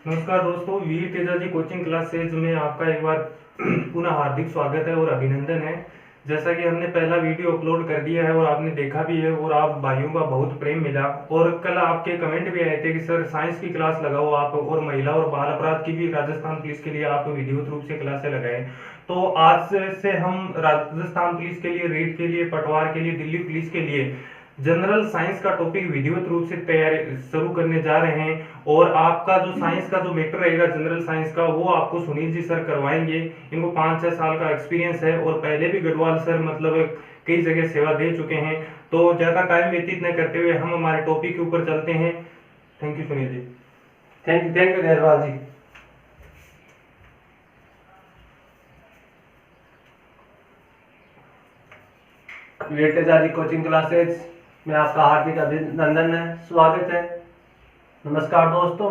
नमस्कार दोस्तों, वीर Teja ji coaching classes में आपका एक बार पुनः हार्दिक स्वागत है और अभिनंदन है। जैसा कि हमने पहला वीडियो अपलोड कर दिया है और आपने देखा भी है और आप भाइयों का बहुत प्रेम मिला और कल आपके कमेंट भी आए थे कि सर साइंस की क्लास लगाओ आप, और महिला और बाल अपराध की भी राजस्थान पुलिस के लिए आप विधिवत रूप से क्लासें लगाएं। तो आज से हम राजस्थान पुलिस के लिए, रेड के लिए, पटवार के लिए, दिल्ली पुलिस के लिए जनरल साइंस का टॉपिक विधिवत रूप से तैयारी शुरू करने जा रहे हैं। और आपका जो साइंस का जो मैटर रहेगा जनरल साइंस का, वो आपको सुनील जी सर करवाएंगे। इनको 5-6 साल का एक्सपीरियंस है और पहले भी गढ़वाल सर मतलब कई जगह सेवा दे चुके हैं। तो ज्यादा टाइम व्यतीत न करते हुए हम हमारे टॉपिक के ऊपर चलते हैं। Thank you Sunil ji. Thank you Derwal ji. Veer Teja ji coaching classes में आपका हार्दिक अभिनंदन है, स्वागत है। नमस्कार दोस्तों,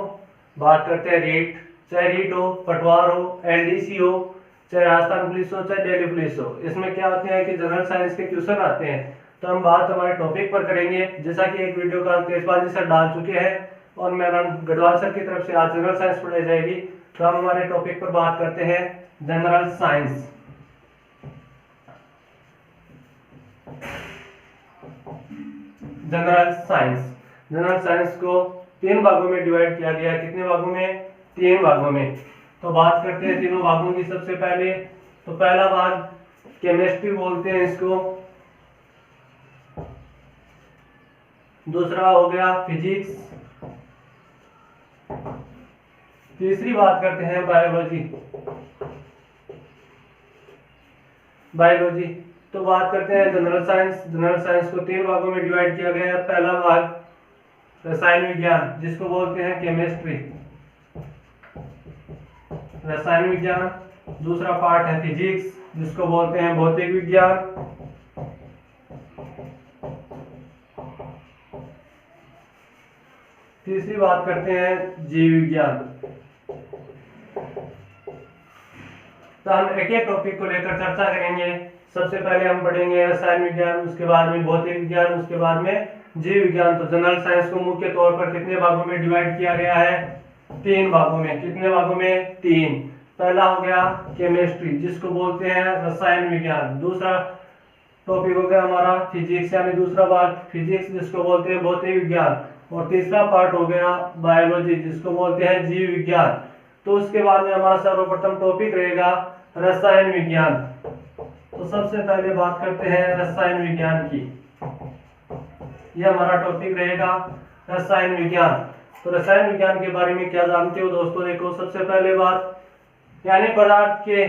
बात करते हैं रीट। चाहे रीट हो, पटवार हो, एलडीसी हो, चाहे राजस्थान पुलिस हो, चाहे दिल्ली पुलिस हो, इसमें क्या होते हैं कि जनरल साइंस के क्वेश्चन आते हैं। तो हम बात हमारे टॉपिक पर करेंगे, जैसा कि एक वीडियो का तेजपाल जी सर डाल चुके हैं और मेरा गढ़वाल सर की तरफ से आज जनरल साइंस पढ़ाई जाएगी। तो हम हमारे टॉपिक पर बात करते हैं जनरल साइंस। जनरल साइंस को 3 भागों में डिवाइड किया गया है। कितने भागों में? 3 भागों में। तो बात करते हैं तीनों भागों की। सबसे पहले तो पहला भाग केमिस्ट्री बोलते हैं इसको, दूसरा हो गया फिजिक्स, तीसरी बात करते हैं बायोलॉजी। तो बात करते हैं जनरल साइंस को 3 भागों में डिवाइड किया गया है। पहला भाग रसायन विज्ञान, जिसको बोलते हैं केमिस्ट्री, रसायन विज्ञान। दूसरा पार्ट है फिजिक्स, जिसको बोलते हैं भौतिक विज्ञान। तीसरी बात करते हैं जीव विज्ञान। तो हम एक एक टॉपिक को लेकर चर्चा करेंगे। सबसे पहले हम पढ़ेंगे रसायन विज्ञान, उसके बाद में भौतिक विज्ञान, उसके बाद में जीव विज्ञान। तो जनरल साइंस को मुख्य तौर पर कितने भागों में डिवाइड किया गया है? 3 भागों में। कितने भागों में? 3। पहला हो गया केमिस्ट्री, जिसको बोलते हैं रसायन विज्ञान। दूसरा टॉपिक हो गया हमारा फिजिक्स, यानी दूसरा भाग फिजिक्स, जिसको बोलते हैं भौतिक विज्ञान। और तीसरा पार्ट हो गया बायोलॉजी, जिसको बोलते हैं जीव विज्ञान। तो उसके बाद में हमारा सर्वप्रथम टॉपिक रहेगा रसायन विज्ञान। तो सबसे पहले बात करते हैं रसायन विज्ञान की। यह हमारा टॉपिक रहेगा रसायन विज्ञान। तो रसायन विज्ञान के बारे में क्या जानते हो दोस्तों? देखो, सबसे पहले बात यानी पदार्थ के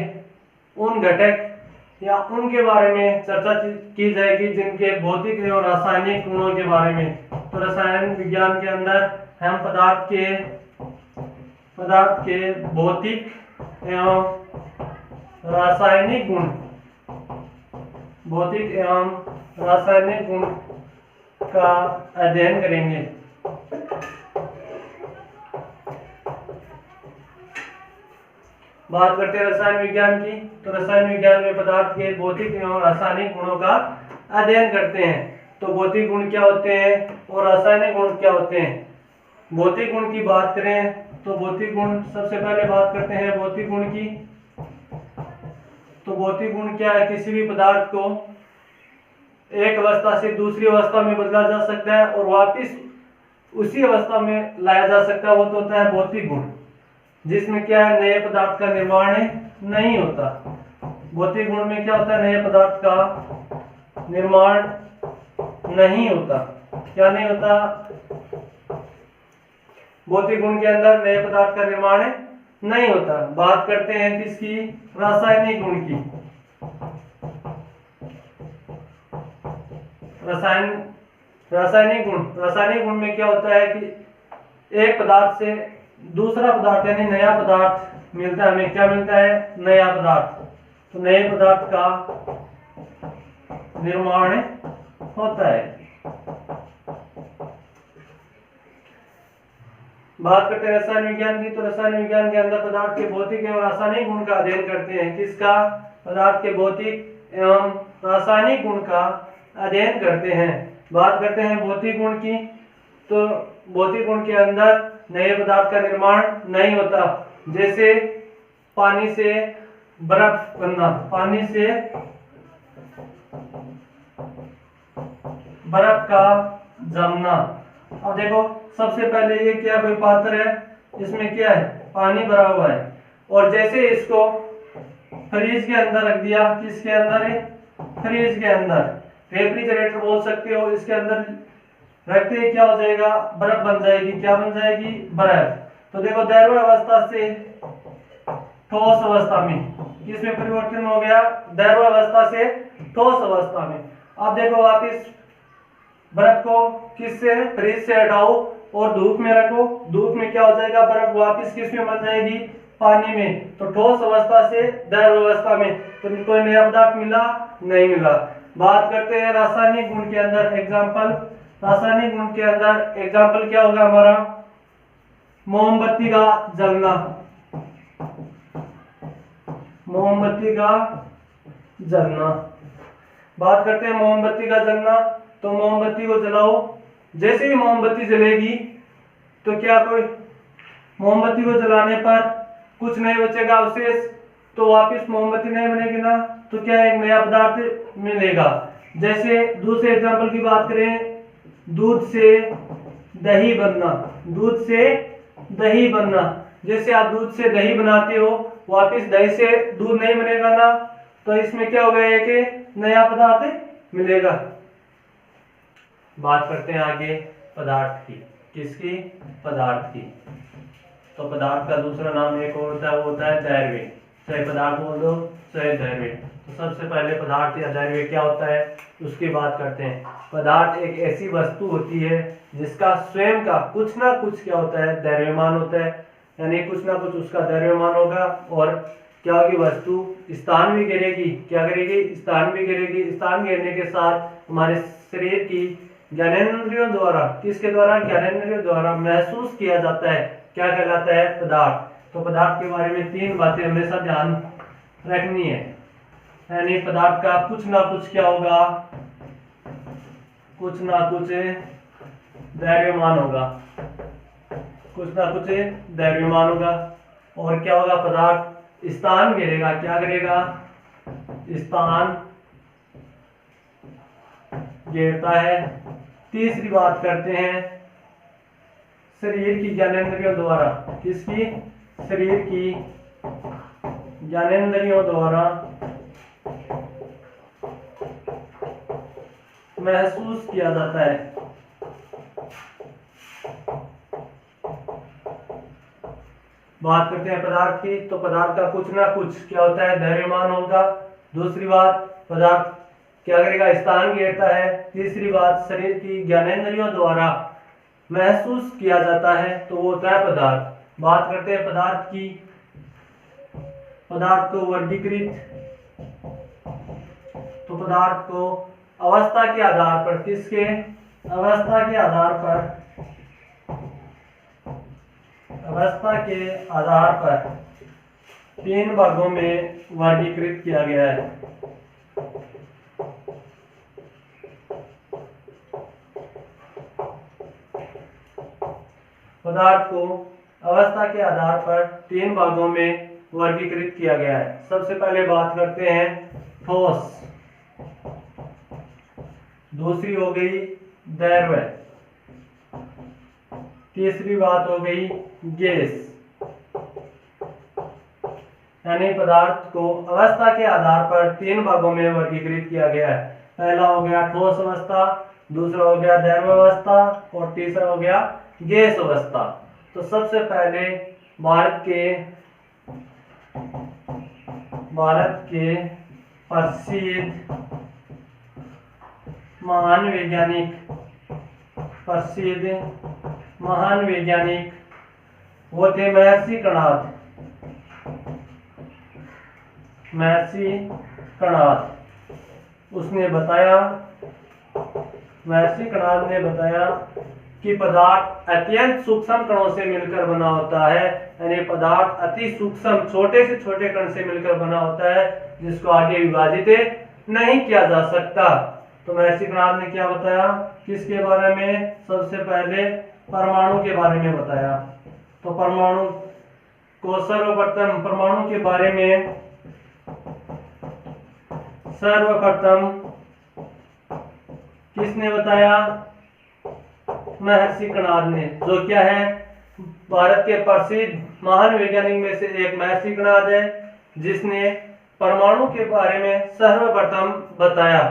उन घटक या उनके बारे में चर्चा की जाएगी जिनके भौतिक एवं रासायनिक गुणों के बारे में। तो रसायन विज्ञान के अंदर हम पदार्थ के भौतिक एवं रासायनिक गुण, भौतिक एवं रासायनिक गुण का अध्ययन करेंगे। बात करते हैं रसायन विज्ञान की। तो रसायन विज्ञान में पदार्थ के भौतिक एवं रासायनिक गुणों का अध्ययन करते हैं। तो भौतिक गुण क्या होते हैं और रासायनिक गुण क्या होते हैं? भौतिक गुण की बात करें तो भौतिक गुण, सबसे पहले बात करते हैं भौतिक गुण की। तो भौतिक गुण क्या है? किसी भी पदार्थ को एक अवस्था से दूसरी अवस्था में बदला जा सकता है और वापस उसी अवस्था में लाया जा सकता है। वो तो होता है भौतिक गुण, जिसमें क्या है, नए पदार्थ का निर्माण नहीं होता। भौतिक गुण में क्या होता है? नए पदार्थ का निर्माण नहीं होता। क्या नहीं होता? भौतिक गुण के अंदर नए पदार्थ का निर्माण नहीं होता। बात करते हैं किसकी? रासायनिक गुण की। रासायनिक गुण में क्या होता है कि एक पदार्थ से दूसरा पदार्थ यानी नया पदार्थ मिलता है। हमें क्या मिलता है? नया पदार्थ। तो नए पदार्थ का निर्माण होता है। बात करते हैं रसायन विज्ञान की। तो रसायन विज्ञान के अंदर पदार्थ के भौतिक एवं रासायनिक गुण का अध्ययन करते हैं। किसका? पदार्थ के भौतिक एवं रासायनिक गुण का अध्ययन करते हैं। बात करते हैं भौतिक गुण की। तो भौतिक गुण के अंदर नए पदार्थ का निर्माण नहीं होता। जैसे पानी से बर्फ बनना, पानी से बर्फ का जमना। अब देखो सबसे पहले ये क्या, कोई पात्र है, इसमें क्या है, पानी भरा हुआ है, और जैसे इसको फ्रीज के अंदर रख दिया, किसके अंदर है, फ्रीज के अंदर, रेफ्रिजरेटर बोल सकते हो, इसके अंदर रखते ही क्या हो जाएगा, बर्फ बन जाएगी। क्या बन जाएगी, बर्फ। तो देखो द्रव्य अवस्था से ठोस अवस्था में किसमें परिवर्तन हो गया, द्रव्य अवस्था से ठोस अवस्था में। अब देखो आप इस बर्फ को किससे, फ्रीज से हटाओ और धूप में रखो, धूप में क्या हो जाएगा, बर्फ वापस किस में बन जाएगी, पानी में। तो ठोस अवस्था से द्रव्य अवस्था में तो कोई नया पदार्थ मिला, नहीं मिला। बात करते हैं रासायनिक गुण के अंदर, एग्जाम्पल, रासायनिक गुण के अंदर एग्जाम्पल क्या होगा हमारा, मोमबत्ती का जलना, मोमबत्ती का जलना। बात करते हैं मोमबत्ती का जलना, तो मोमबत्ती को जलाओ, जैसे ही मोमबत्ती जलेगी तो क्या कोई, मोमबत्ती को जलाने पर कुछ नहीं बचेगा अवशेष, तो वापस मोमबत्ती नहीं बनेगी ना, तो क्या एक नया पदार्थ मिलेगा। जैसे दूसरे एग्जांपल की बात करें, दूध से दही बनना, दूध से दही बनना। जैसे आप दूध से दही बनाते हो, वापस दही से दूध नहीं बनेगा ना, तो इसमें क्या हो गया, एक नया पदार्थ मिलेगा। बात करते हैं आगे पदार्थ की, किसकी, पदार्थ की। तो पदार्थ का दूसरा नाम एक और होता है, वो होता है द्रव्य, चाहे पदार्थ बोल दो चाहे द्रव्य। तो सबसे पहले पदार्थ या द्रव्य क्या होता है उसकी बात करते हैं। पदार्थ एक ऐसी वस्तु होती है जिसका स्वयं का कुछ ना कुछ क्या होता है, द्रव्यमान होता है, यानी कुछ ना कुछ उसका द्रव्यमान होगा, और क्या होगी, वस्तु स्थान भी गिरेगी, क्या करेगी, स्थान भी गिरेगी। स्थान गिरने के साथ हमारे शरीर की ज्ञानेंद्रियों द्वारा, किसके द्वारा, ज्ञानेंद्रियों द्वारा महसूस किया जाता है, क्या कहलाता है, पदार्थ। तो पदार्थ के बारे में तीन बातें हमेशा ध्यान रखनी है, यानी पदार्थ का कुछ ना कुछ क्या होगा, कुछ ना कुछ द्रव्यमान होगा, कुछ ना कुछ द्रव्यमान होगा, और क्या होगा, पदार्थ स्थान घेरेगा, क्या करेगा, स्थान घेरता है। तीसरी बात करते हैं शरीर की ज्ञानेंद्रियों द्वारा, किसकी, शरीर की ज्ञानेंद्रियों द्वारा महसूस किया जाता है। बात करते हैं पदार्थ की, तो पदार्थ का कुछ ना कुछ क्या होता है, द्रव्यमान होगा। दूसरी बात, पदार्थ क्या करेगा, स्थान घेरता है। तीसरी बात, शरीर की ज्ञानेंद्रियों द्वारा महसूस किया जाता है, तो वो होता है पदार्थ। बात करते हैं पदार्थ की, पदार्थ को वर्गीकृत, तो पदार्थ को अवस्था के आधार पर, किसके, अवस्था के आधार पर, अवस्था के आधार पर तीन भागों में वर्गीकृत किया गया है। पदार्थ को अवस्था के आधार पर तीन भागों में वर्गीकृत किया गया है। सबसे पहले बात करते हैं ठोस, दूसरी हो गई द्रव्य, तीसरी बात हो गई गैस। यानी पदार्थ को अवस्था के आधार पर तीन भागों में वर्गीकृत किया गया है। पहला हो गया ठोस अवस्था, दूसरा हो गया द्रव्य अवस्था, और तीसरा हो गया गैस अवस्था। तो सबसे पहले भारत के प्रसिद्ध महान वैज्ञानिक वो थे महर्षि कणाद। उसने बताया, महर्षि कणाद ने बताया कि पदार्थ अत्यंत सूक्ष्म कणों से मिलकर बना होता है, यानी पदार्थ अति सूक्ष्म छोटे से छोटे कण से मिलकर बना होता है, जिसको आगे विभाजित नहीं किया जा सकता। तो महर्षि कणाद ने क्या बताया, किसके बारे में, सबसे पहले परमाणु के बारे में बताया। तो परमाणु को सर्वप्रथम परमाणु के बारे में सर्वप्रथम किसने बताया? महर्षि कणाद ने, जो क्या है भारत के प्रसिद्ध महान वैज्ञानिक में से एक महर्षि कणाद है, जिसने परमाणु के बारे में सर्वप्रथम बताया।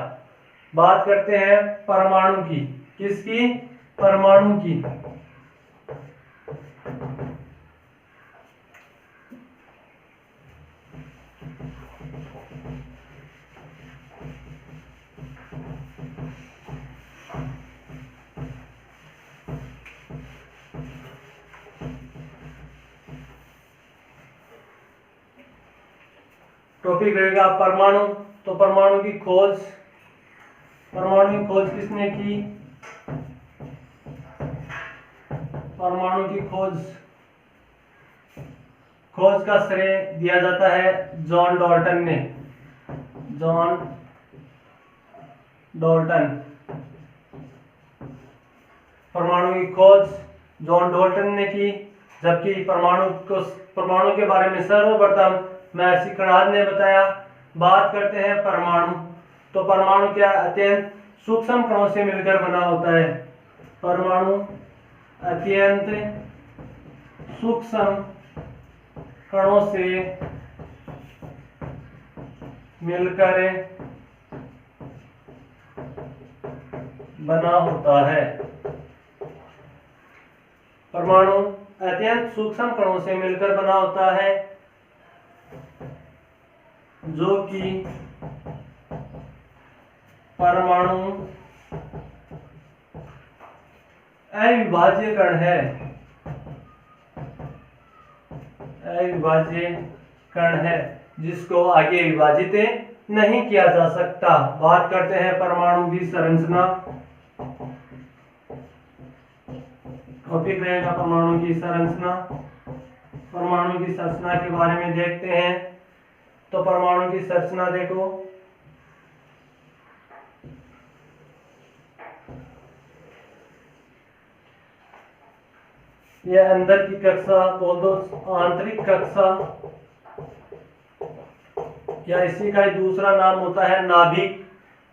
बात करते हैं परमाणु की। किसकी? परमाणु की। टॉपिक रहेगा परमाणु। तो परमाणु की खोज किसने की? परमाणु की खोज का श्रेय दिया जाता है जॉन डाल्टन ने। जॉन डाल्टन, परमाणु की खोज जॉन डाल्टन ने की, जबकि परमाणु के बारे में सर्वप्रथम महर्षि कणाद ने बताया। बात करते हैं परमाणु। तो परमाणु क्या? अत्यंत सूक्ष्म कणों से मिलकर बना होता है। परमाणु अत्यंत सूक्ष्म कणों से मिलकर बना होता है। परमाणु अत्यंत सूक्ष्म कणों से मिलकर बना होता है, जो कि परमाणु अविभाज्य कण है। अविभाज्य कण है, जिसको आगे विभाजित नहीं किया जा सकता। बात करते हैं परमाणु की संरचना। टॉपिक रहेगा परमाणु की संरचना। परमाणु की संरचना के बारे में देखते हैं। तो परमाणु की संरचना देखो, यह अंदर की कक्षा बोल दो, आंतरिक कक्षा, या इसी का दूसरा नाम होता है नाभिक।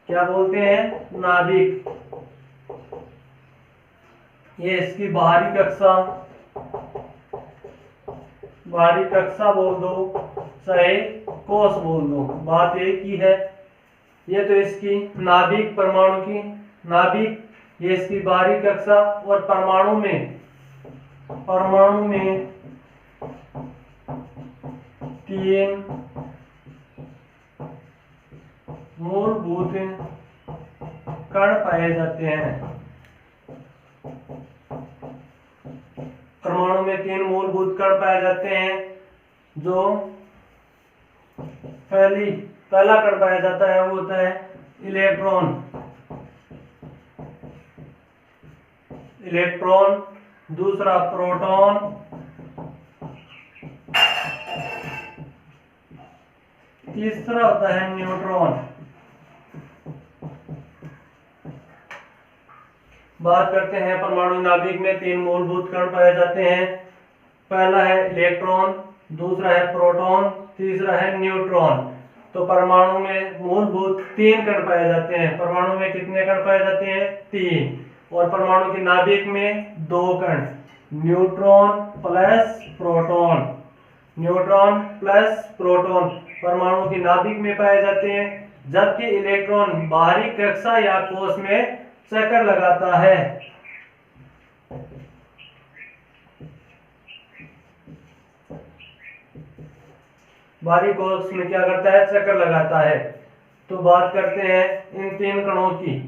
क्या बोलते हैं? नाभिक। ये इसकी बाहरी कक्षा बोल दो, चाहे कोष बोल दो, बात एक ही है। ये तो इसकी नाभिक, परमाणु की नाभिक, ये इसकी बाहरी कक्षा। और परमाणु में 3 मूलभूत कण पाए जाते हैं। परमाणु में 3 मूलभूत कण पाए जाते हैं। जो पहला कण पाया जाता है वो होता है इलेक्ट्रॉन, दूसरा प्रोटॉन, तीसरा होता है न्यूट्रॉन। बात करते हैं परमाणु नाभिक में 3 मूलभूत कण पाए जाते हैं। पहला है इलेक्ट्रॉन, दूसरा है प्रोटॉन, तीसरा है न्यूट्रॉन। तो परमाणु में मूलभूत 3 कण पाए जाते हैं। परमाणु में कितने कण पाए जाते हैं? 3। और परमाणु के नाभिक में 2 कण, न्यूट्रॉन प्लस प्रोटॉन परमाणु के नाभिक में पाए जाते हैं, जबकि इलेक्ट्रॉन बाहरी कक्षा या कोष में चक्कर लगाता है। बाहरी कोष में क्या करता है? चक्कर लगाता है। तो बात करते हैं इन 3 कणों की।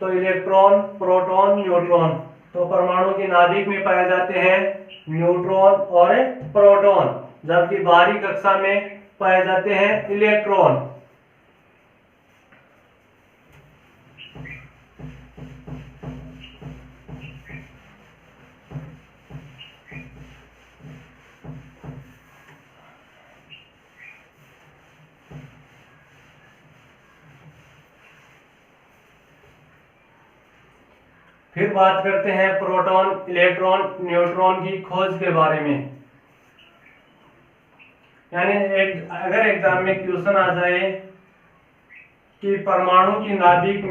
तो इलेक्ट्रॉन, प्रोटॉन, न्यूट्रॉन। तो परमाणु के नाभिक में पाए जाते हैं न्यूट्रॉन और प्रोटॉन, जबकि बाहरी कक्षा में पाए जाते हैं इलेक्ट्रॉन। फिर बात करते हैं प्रोटॉन, इलेक्ट्रॉन, न्यूट्रॉन की खोज के बारे में। यानी अगर एग्जाम में क्वेश्चन आ जाए कि परमाणु की नाभिक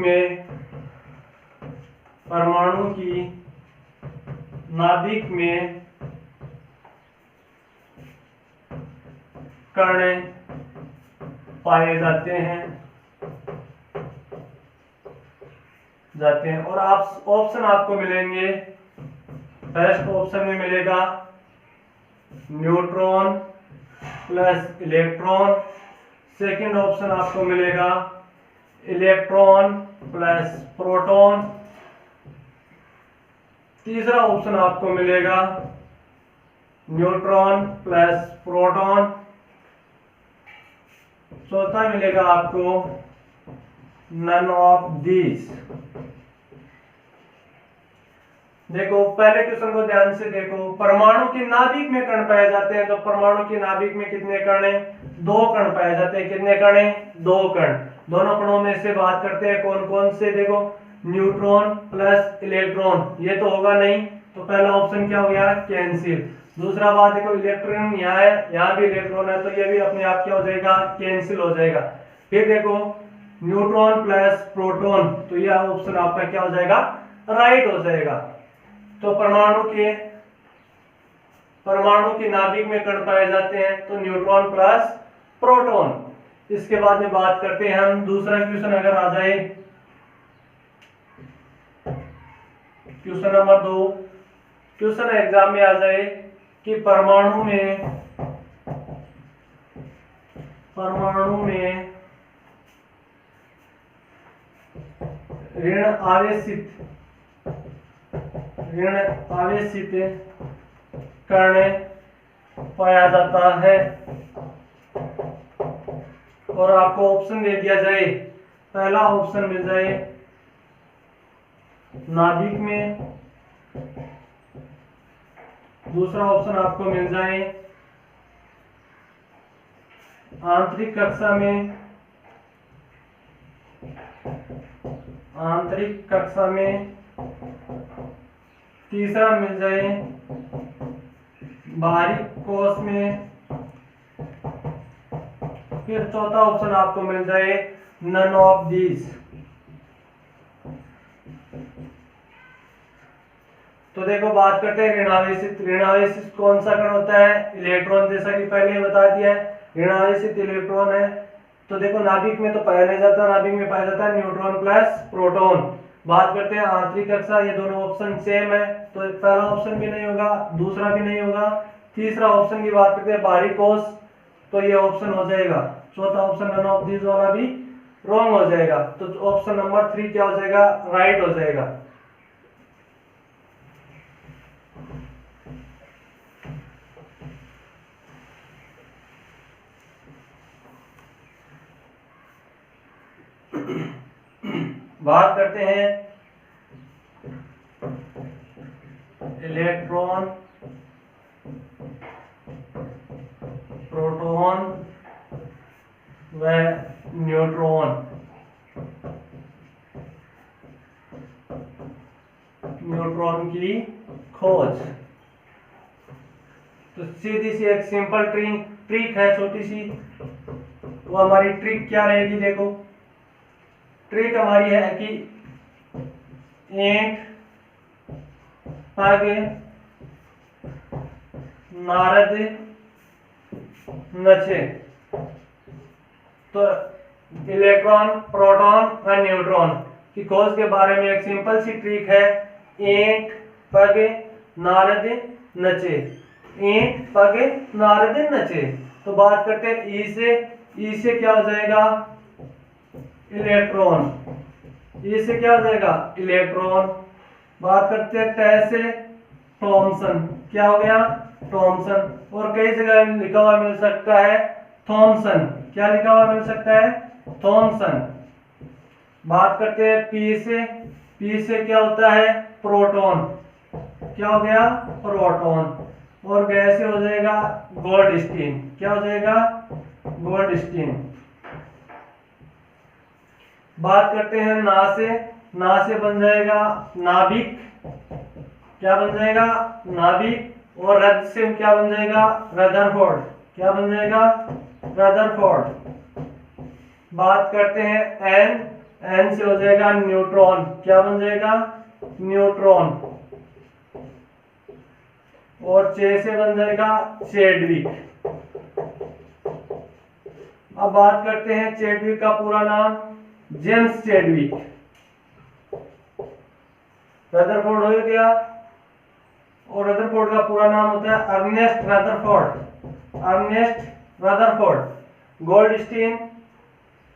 में कण पाए जाते हैं और आप ऑप्शन आपको मिलेंगे। फर्स्ट ऑप्शन में मिलेगा neutron plus electron, second option आपको मिलेगा इलेक्ट्रॉन प्लस प्रोटॉन, तीसरा ऑप्शन आपको मिलेगा न्यूट्रॉन प्लस प्रोटॉन, चौथा मिलेगा आपको नन ऑफ दीज। देखो पहले क्वेश्चन को ध्यान से देखो, परमाणु की नाभिक में कण पाए जाते हैं, तो परमाणु की नाभिक में कितने कण हैं? 2 कण पाए जाते हैं। कितने कण हैं? 2 कण। दोनों कणों में से बात करते हैं कौन कौन से। देखो न्यूट्रॉन प्लस इलेक्ट्रॉन, ये तो होगा नहीं, तो पहला ऑप्शन क्या हो गया? कैंसिल। दूसरा बात देखो इलेक्ट्रॉन यहाँ है, यहाँ भी इलेक्ट्रॉन है, तो ये भी अपने आप क्या हो जाएगा? कैंसिल हो जाएगा। फिर देखो न्यूट्रॉन प्लस प्रोटॉन, तो यह ऑप्शन आपका क्या हो जाएगा? राइट हो जाएगा। तो परमाणु की नाभिक में कण पाए जाते हैं, तो न्यूट्रॉन प्लस प्रोटॉन। इसके बाद में बात करते हैं हम दूसरा क्वेश्चन अगर आ जाए, क्वेश्चन नंबर 2। क्वेश्चन एग्जाम में आ जाए कि परमाणु में ऋण आवेशित कण पाया जाता है, और आपको ऑप्शन दे दिया जाए। पहला ऑप्शन मिल जाए नाभिक में, दूसरा ऑप्शन आपको मिल जाए आंतरिक कक्षा में, तीसरा मिल जाए बाहरी कोश में, फिर चौथा ऑप्शन आपको मिल जाए नन ऑफ दीज। तो देखो बात करते हैं ऋणावेशित कौन सा कण होता है? इलेक्ट्रॉन, जैसा कि पहले बता दिया है ऋणावेशित इलेक्ट्रॉन है। तो देखो नाभिक में तो पाया नहीं जाता, नाभिक में पाया जाता है न्यूट्रॉन प्लस प्रोटॉन। बात करते हैं आंतरिक कक्षा, ये दोनों ऑप्शन सेम है, तो पहला ऑप्शन भी नहीं होगा, दूसरा भी नहीं होगा। तीसरा ऑप्शन की बात करते हैं बाहरी कोश, तो ये ऑप्शन हो जाएगा। चौथा ऑप्शन नन ऑफ दीज वाला भी रॉन्ग हो जाएगा, तो ऑप्शन नंबर 3 क्या हो जाएगा? राइट हो जाएगा। बात करते हैं इलेक्ट्रॉन, प्रोटॉन व न्यूट्रॉन की खोज। तो सीधी सी एक सिंपल ट्रिक है छोटी सी, वो हमारी ट्रिक क्या रहेगी? देखो ट्रिक हमारी है कि ईंट पग नारद नचे। तो इलेक्ट्रॉन, प्रोटॉन और न्यूट्रॉन की खोज के बारे में एक सिंपल सी ट्रिक है, ईंट पग नारद नचे, ईंट पग नारद नचे। तो बात करते हैं ई से क्या हो जाएगा? इलेक्ट्रॉन। ई से क्या हो जाएगा? इलेक्ट्रॉन। बात करते हैं ट से थॉमसन, क्या हो गया? थॉमसन। और कई जगह लिखा हुआ मिल सकता है थॉमसन, क्या लिखा हुआ मिल सकता है? थॉमसन। बात करते हैं पी से क्या होता है? प्रोटॉन, क्या हो गया? प्रोटॉन। और गैस से हो जाएगा गोल्डस्टीन, क्या हो जाएगा? गोल्डस्टीन। बात करते हैं ना ना से बन जाएगा नाभिक, क्या बन जाएगा नाभिक, और रद से क्या बन जाएगा रदरफोर्ड, क्या बन जाएगा रदरफोर्ड। बात करते हैं एन, एन से हो जाएगा न्यूट्रॉन, क्या बन जाएगा न्यूट्रॉन, और चे से बन जाएगा चैडविक। अब बात करते हैं चैडविक का पूरा नाम, जेम्स चैडविक। रदरफोर्ड हो गया, और रदरफोर्ड का पूरा नाम होता है Ernest Rutherford, Ernest Rutherford. Goldstein,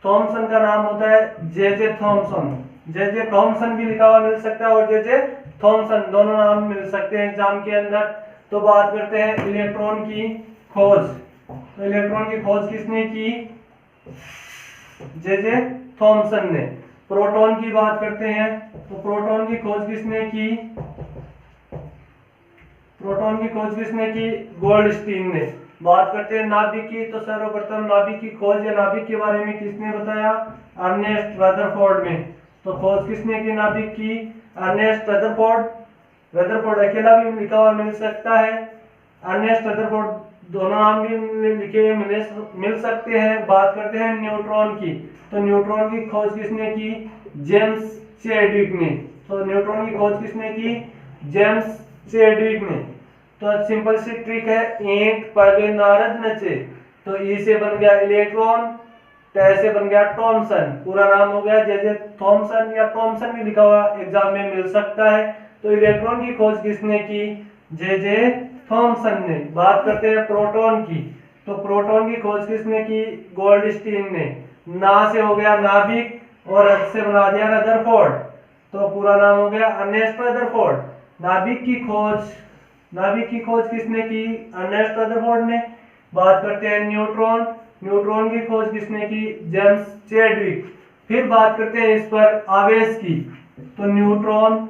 Thomson का नाम होता है जे थॉमसन, जे थॉमसन भी लिखा हुआ मिल सकता है और जे थॉमसन, दोनों नाम मिल सकते हैं एग्जाम के अंदर। तो बात करते हैं इलेक्ट्रॉन की खोज, तो इलेक्ट्रॉन की खोज किसने की, जे थॉमसन ने। प्रोटॉन की बात करते हैं, तो प्रोटॉन की खोज किसने की, प्रोटॉन की खोज किसने की, गोल्डस्टीन ने। बात करते हैं नाभिक की, तो सर्वप्रथम नाभिक की खोज या नाभिक के बारे में किसने बताया, अर्नेस्ट रदरफोर्ड ने। तो खोज किसने की नाभिक की, अर्नेस्ट रदरफोर्ड। रदरफोर्ड अकेला भी लिखा हुआ मिल सकता है, अर्नेस्ट रदरफोर्ड दोनों नाम भी लिखे हुए मिल सकते हैं। बात करते हैं न्यूट्रॉन की, तो न्यूट्रॉन की खोज किसने की, जेम्स चैडविक ने। तो न्यूट्रॉन की खोज किसने की, जेम्स चैडविक ने। तो सिंपल सी ट्रिक है, ईंट पगे नारद नचे, तो ई से बन गया इलेक्ट्रॉन, टे से बन गया थॉमसन, पूरा नाम हो गया जे थॉमसन, या थॉमसन भी लिखा हुआ एग्जाम में मिल सकता है। तो इलेक्ट्रॉन की खोज किसने की, जे थॉमसन ने। बात करते हैं प्रोटॉन की, तो प्रोटॉन की खोज किसने की, गोल्डस्टीन ने। ना से हो गया नाभिक, और रद से बना दिया रदरफोर्ड, तो पूरा नाम हो गया अर्नेस्ट रदरफोर्ड। नाभिक की खोज, नाभिक की खोज किसने की, अर्नेस्ट रदरफोर्ड ने। बात करते हैं न्यूट्रॉन, न्यूट्रॉन की खोज किसने की, जेम्स चैडविक। फिर बात करते हैं इस पर आवेश की, तो न्यूट्रॉन,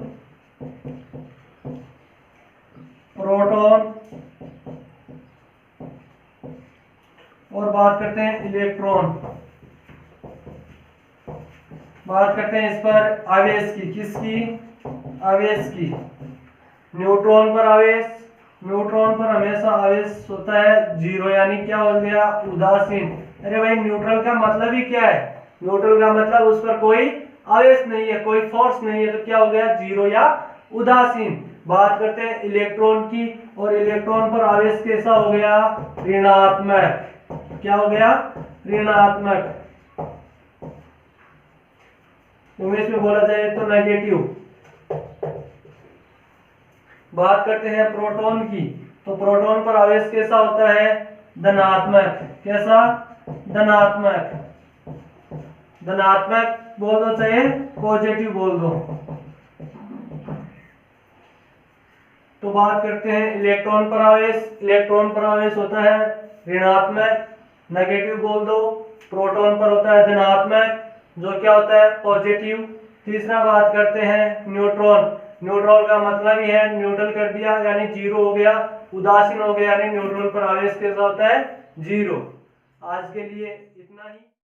प्रोटॉन, और बात करते हैं इलेक्ट्रॉन। बात करते हैं इस पर आवेश की, किसकी, आवेश की। न्यूट्रॉन पर आवेश, न्यूट्रॉन पर हमेशा आवेश होता है जीरो, यानी क्या हो गया उदासीन। अरे भाई न्यूट्रल का मतलब ही क्या है, न्यूट्रल का मतलब उस पर कोई आवेश नहीं है, कोई फोर्स नहीं है, तो क्या हो गया जीरो या उदासीन। बात करते हैं इलेक्ट्रॉन की, और इलेक्ट्रॉन पर आवेश कैसा हो गया ऋणात्मक, क्या हो गया ऋणात्मक, इंग्लिश में बोला जाए तो नेगेटिव। बात करते हैं प्रोटॉन की, तो प्रोटॉन पर आवेश कैसा होता है धनात्मक, कैसा धनात्मक, धनात्मक बोल दो चाहे पॉजिटिव बोल दो। तो बात करते हैं इलेक्ट्रॉन पर आवेश, इलेक्ट्रॉन पर आवेश होता है ऋणात्मक, नेगेटिव बोल दो। प्रोटॉन पर होता है धनात्मक, जो क्या होता है पॉजिटिव। तीसरा बात करते हैं न्यूट्रॉन, न्यूट्रॉन का मतलब ही है न्यूट्रल कर दिया यानी जीरो हो गया, उदासीन हो गया यानी न्यूट्रॉन पर आवेश कैसा होता है जीरो। आज के लिए इतना ही।